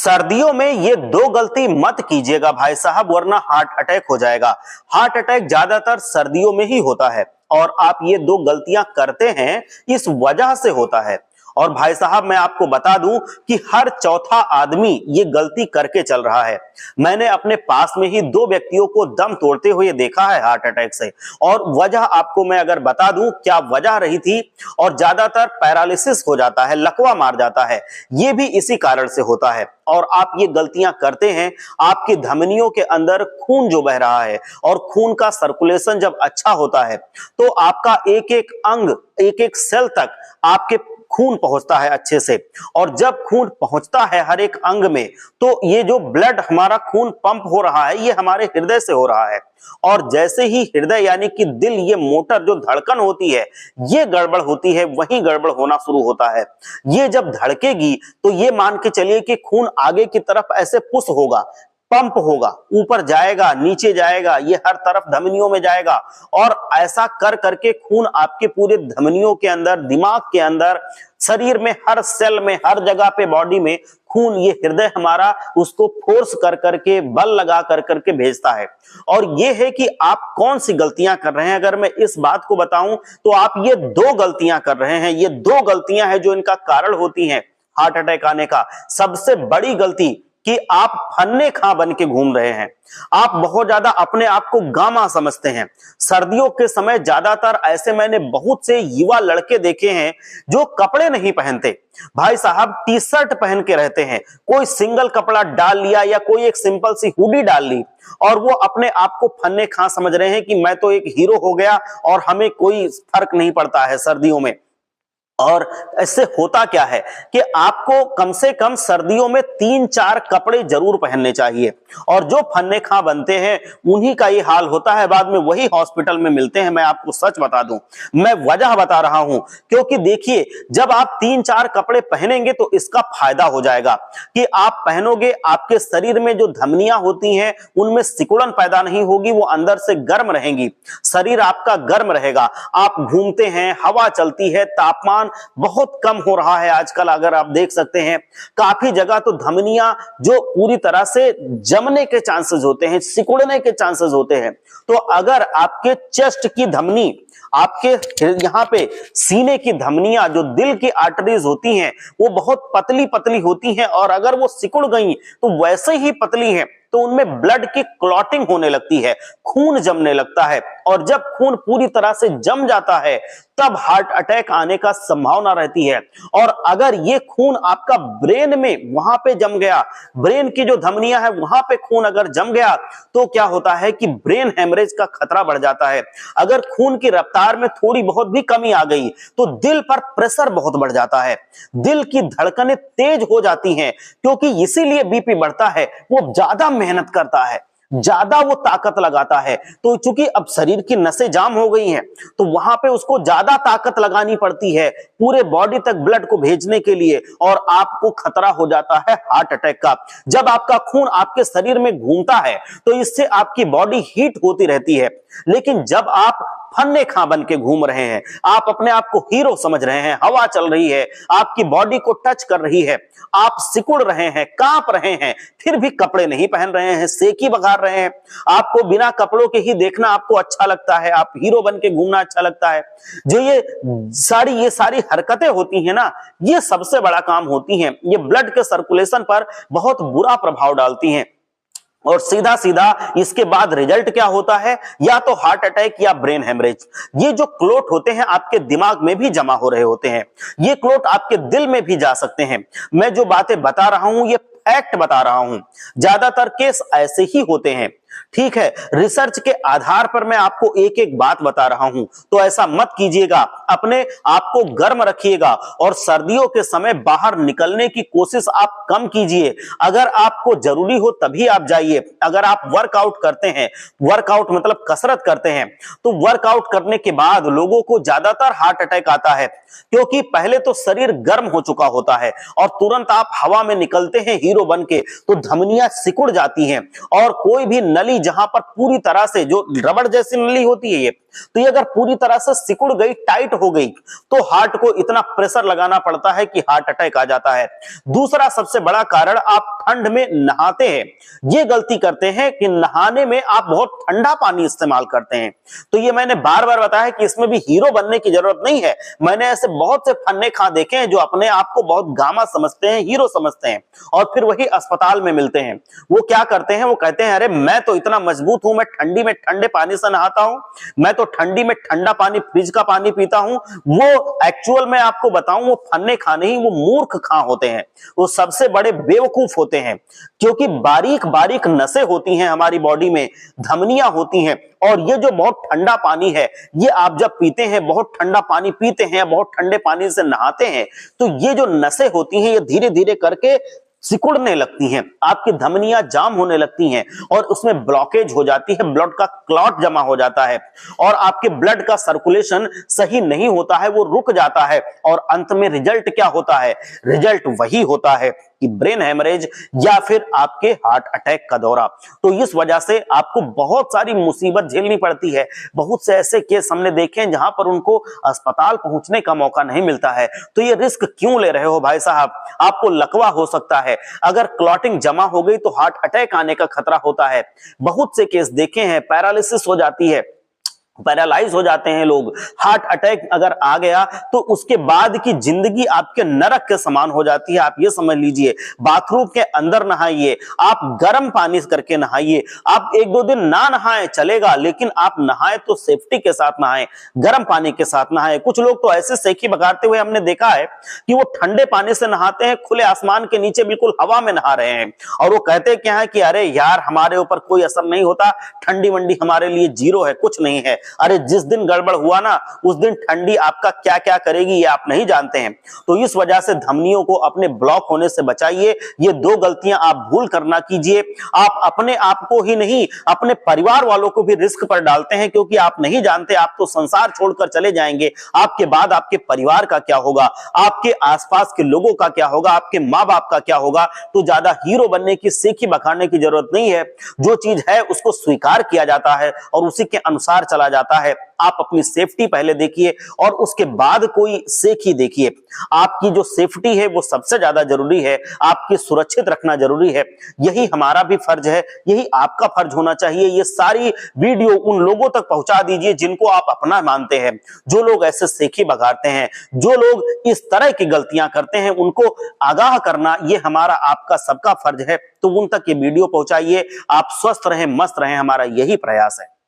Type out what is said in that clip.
सर्दियों में ये दो गलती मत कीजिएगा भाई साहब, वरना हार्ट अटैक हो जाएगा। हार्ट अटैक ज्यादातर सर्दियों में ही होता है और आप ये दो गलतियां करते हैं, इस वजह से होता है। और भाई साहब मैं आपको बता दूं कि हर चौथा आदमी ये गलती करके चल रहा है। मैंने अपने पास में ही दो व्यक्तियों को दम तोड़ते हुए देखा है हार्ट अटैक से, और वजह आपको मैं अगर बता दूं क्या वजह रही थी, और ज्यादातर पैरालिसिस हो जाता है, लकवा मार जाता है, ये भी इसी कारण से होता है। और आप ये गलतियां करते हैं, आपकी धमनियों के अंदर खून जो बह रहा है और खून का सर्कुलेशन जब अच्छा होता है तो आपका एक एक अंग, एक एक सेल तक आपके खून पहुंचता है अच्छे से। और जब खून पहुंचता है हर एक अंग में, तो ये जो ब्लड हमारा खून पंप हो रहा है ये हमारे हृदय से हो रहा है। और जैसे ही हृदय यानी कि दिल, ये मोटर जो धड़कन होती है, ये गड़बड़ होती है, वहीं गड़बड़ होना शुरू होता है। ये जब धड़केगी तो ये मान के चलिए कि खून आगे की तरफ ऐसे पुश होगा, पंप होगा, ऊपर जाएगा, नीचे जाएगा, ये हर तरफ धमनियों में जाएगा। और ऐसा कर करके खून आपके पूरे धमनियों के अंदर, दिमाग के अंदर, शरीर में, हर सेल में, हर जगह पे बॉडी में खून, ये हृदय हमारा उसको फोर्स कर करके, बल लगा कर करके भेजता है। और ये है कि आप कौन सी गलतियां कर रहे हैं। अगर मैं इस बात को बताऊं तो आप ये दो गलतियां कर रहे हैं। ये दो गलतियां हैं जो इनका कारण होती हैं हार्ट अटैक आने का। सबसे बड़ी गलती कि आप फन्ने खा बन के घूम रहे हैं। आप बहुत ज्यादा अपने आप को गामा समझते हैं। सर्दियों के समय ज्यादातर ऐसे मैंने बहुत से युवा लड़के देखे हैं जो कपड़े नहीं पहनते भाई साहब, टी शर्ट पहन के रहते हैं। कोई सिंगल कपड़ा डाल लिया या कोई एक सिंपल सी हुडी डाल ली और वो अपने आप को फन्ने खा समझ रहे हैं कि मैं तो एक हीरो हो गया और हमें कोई फर्क नहीं पड़ता है सर्दियों में। और इससे होता क्या है कि आपको कम से कम सर्दियों में 3-4 कपड़े जरूर पहनने चाहिए। और जो फन्ने खा बनते हैं उन्हीं का ये हाल होता है, बाद में वही हॉस्पिटल में मिलते हैं। मैं आपको सच बता दूं, मैं वजह बता रहा हूं, क्योंकि देखिए जब आप 3-4 कपड़े पहनेंगे तो इसका फायदा हो जाएगा कि आप पहनोगे, आपके शरीर में जो धमनियां होती हैं उनमें सिकुड़न पैदा नहीं होगी, वो अंदर से गर्म रहेंगी, शरीर आपका गर्म रहेगा। आप घूमते हैं, हवा चलती है, तापमान बहुत कम हो रहा है आजकल। अगर आप देख सकते हैं काफी जगह तो धमनियां जो पूरी तरह से जमने के चांसेस होते हैं, सिकुड़ने के चांसेस होते हैं। तो अगर आपके चेस्ट की धमनी, आपके यहां पे सीने की धमनियां, जो दिल की आर्टरीज होती हैं, वो बहुत पतली पतली होती हैं, और अगर वो सिकुड़ गई तो वैसे ही पतली हैं तो उनमें ब्लड की क्लॉटिंग होने लगती है, खून जमने लगता है। और जब खून पूरी तरह से जम जाता है तब हार्ट अटैक आने का संभावना रहती है। और अगर ये खून आपका ब्रेन में वहां पे जम गया, ब्रेन की जो धमनियां है वहां पे खून अगर जम गया तो क्या होता है कि ब्रेन हेमरेज का खतरा बढ़ जाता है। अगर खून की रफ्तार में थोड़ी बहुत भी कमी आ गई तो दिल पर प्रेशर बहुत बढ़ जाता है, दिल की धड़कनें तेज हो जाती हैं, क्योंकि इसीलिए बीपी बढ़ता है। वो ज्यादा मेहनत करता है, ज्यादा वो ताकत लगाता है। तो चूंकि अब शरीर की नसें जाम हो गई हैं तो वहां पे उसको ज्यादा ताकत लगानी पड़ती है पूरे बॉडी तक ब्लड को भेजने के लिए, और आपको खतरा हो जाता है हार्ट अटैक का। जब आपका खून आपके शरीर में घूमता है तो इससे आपकी बॉडी हीट होती रहती है। लेकिन जब आप फन्ने खा बन के घूम रहे हैं, आप अपने आप को हीरो समझ रहे हैं, हवा चल रही है, आपकी बॉडी को टच कर रही है, आप सिकुड़ रहे हैं, कांप रहे हैं, फिर भी कपड़े नहीं पहन रहे हैं, सेकी बघार रहे हैं, आपको बिना कपड़ों के ही देखना आपको अच्छा लगता है, आप हीरो बन के घूमना अच्छा लगता है। जो ये सारी हरकतें होती हैं ना, ये सबसे बड़ा काम होती हैं, ये ब्लड के सर्कुलेशन पर बहुत बुरा प्रभाव डालती हैं। और सीधा सीधा इसके बाद रिजल्ट क्या होता है, या तो हार्ट अटैक या ब्रेन हेमरेज। ये जो क्लोट होते हैं आपके दिमाग में भी जमा हो रहे होते हैं, ये क्लोट आपके दिल में भी जा सकते हैं। मैं जो बातें बता रहा हूं ये फैक्ट बता रहा हूं, ज्यादातर केस ऐसे ही होते हैं। ठीक है, रिसर्च के आधार पर मैं आपको एक एक बात बता रहा हूं, तो ऐसा मत कीजिएगा, अपने आप को गर्म रखिएगा और सर्दियों के समय बाहर निकलने की कोशिश आप कम कीजिए। अगर आपको जरूरी हो तभी आप जाइए। अगर आप वर्कआउट करते हैं, वर्कआउट मतलब कसरत करते हैं, तो वर्कआउट करने के बाद लोगों को ज्यादातर हार्ट अटैक आता है, क्योंकि पहले तो शरीर गर्म हो चुका होता है और तुरंत आप हवा में निकलते हैं हीरो बन के, तो धमनियां सिकुड़ जाती हैं। और कोई भी नली जहां पर पूरी तरह से, जो रबड़ जैसी नली होती है, ये तो ये अगर पूरी तरह से सिकुड़ गई, टाइट हो गई, तो हार्ट को इतना प्रेशर लगाना पड़ता है कि हार्ट अटैक आ जाता है। दूसरा सबसे बड़ा कारण, आप ठंड में नहाते हैं, ये गलती करते हैं कि नहाने में आप बहुत ठंडा पानी इस्तेमाल करते हैं। तो ये मैंने बार बार बताया कि इसमें भी हीरो बनने की जरूरत नहीं है। मैंने ऐसे बहुत से फन्ने खा देखे हैं जो अपने आप को बहुत गामा समझते हैं, हीरो समझते हैं, और फिर वही अस्पताल में मिलते हैं। वो क्या करते हैं, वो कहते हैं अरे मैं तो इतना मजबूत हूं, मैं ठंडी में ठंडे पानी से नहाता हूं, मैं तो ठंडी में ठंडा पानी, फ्रिज का पानी पीता हूं। वो एक्चुअल में आपको बताऊं, वो फन्ने खा नहीं, वो मूर्ख खा होते हैं, वो सबसे बड़े बेवकूफ होते हैं। क्योंकि बारीक बारीक नसें होती हैं हमारी बॉडी में, धमनियां होती हैं, और ये जो बहुत ठंडा पानी है, ये आप जब पीते हैं, बहुत ठंडा पानी पीते हैं, बहुत ठंडे पानी से नहाते हैं, तो ये जो नसें होती हैं, ये धीरे धीरे करके सिकुड़ने लगती हैं, आपकी धमनियां जाम होने लगती हैं, और उसमें ब्लॉकेज हो जाती है, ब्लड का क्लॉट जमा हो जाता है, और आपके ब्लड का सर्कुलेशन सही नहीं होता है, वो रुक जाता है, और अंत में रिजल्ट क्या होता है? रिजल्ट वही होता है कि ब्रेन हेमरेज या फिर आपके हार्ट अटैक का दौरा। तो इस वजह से आपको बहुत सारी मुसीबत झेलनी पड़ती है। बहुत से ऐसे केस हमने देखे हैं जहां पर उनको अस्पताल पहुंचने का मौका नहीं मिलता है। तो ये रिस्क क्यों ले रहे हो भाई साहब? आपको लकवा हो सकता है, अगर क्लॉटिंग जमा हो गई तो हार्ट अटैक आने का खतरा होता है। बहुत से केस देखे हैं, पैरालिसिस हो जाती है, पैरालाइज हो जाते हैं लोग। हार्ट अटैक अगर आ गया तो उसके बाद की जिंदगी आपके नरक के समान हो जाती है। आप ये समझ लीजिए, बाथरूम के अंदर नहाइए, आप गर्म पानी करके नहाइए, आप एक दो दिन ना नहाएं चलेगा, लेकिन आप नहाएं तो सेफ्टी के साथ नहाएं, गर्म पानी के साथ नहाएं। कुछ लोग तो ऐसे सेकी बगाड़ते हुए हमने देखा है कि वो ठंडे पानी से नहाते हैं, खुले आसमान के नीचे बिल्कुल हवा में नहा रहे हैं, और वो कहते क्या है कि अरे यार हमारे ऊपर कोई असर नहीं होता, ठंडी वंडी हमारे लिए जीरो है, कुछ नहीं है। अरे जिस दिन गड़बड़ हुआ ना, उस दिन ठंडी आपका क्या क्या करेगी ये आप नहीं जानते हैं। तो इस वजह से धमनियों को अपने ब्लॉक होने से बचाइए। ये दो गलतियां आप भूल कर ना कीजिए। आप अपने आप को ही नहीं, अपने परिवार वालों को भी रिस्क पर डालते हैं, क्योंकि आप नहीं जानते आप तो संसार छोड़कर चले जाएंगे, आपके बाद आपके परिवार का क्या होगा, आपके आसपास के लोगों का क्या होगा, आपके माँ बाप का क्या होगा। तो ज्यादा हीरो बनने की, सेखी बखाने की जरूरत नहीं है। जो चीज है उसको स्वीकार किया जाता है और उसी के अनुसार चला जाता है। आप अपनी सेफ्टी पहले देखिए और उसके बाद कोई सेखी देखिए। आपकी जो सेफ्टी है वो सबसे ज्यादा जरूरी है, आपकी सुरक्षित रखना जरूरी है। यही हमारा भी फर्ज है, यही आपका फर्ज होना चाहिए। ये सारी वीडियो उन लोगों तक पहुंचा दीजिए जिनको आप अपना मानते हैं। जो लोग ऐसे सेखी बगाड़ते हैं, जो लोग इस तरह की गलतियां करते हैं, उनको आगाह करना ये हमारा, आपका, सबका फर्ज है। तो उन तक ये वीडियो पहुंचाइए। आप स्वस्थ रहें, मस्त रहें, हमारा यही प्रयास है।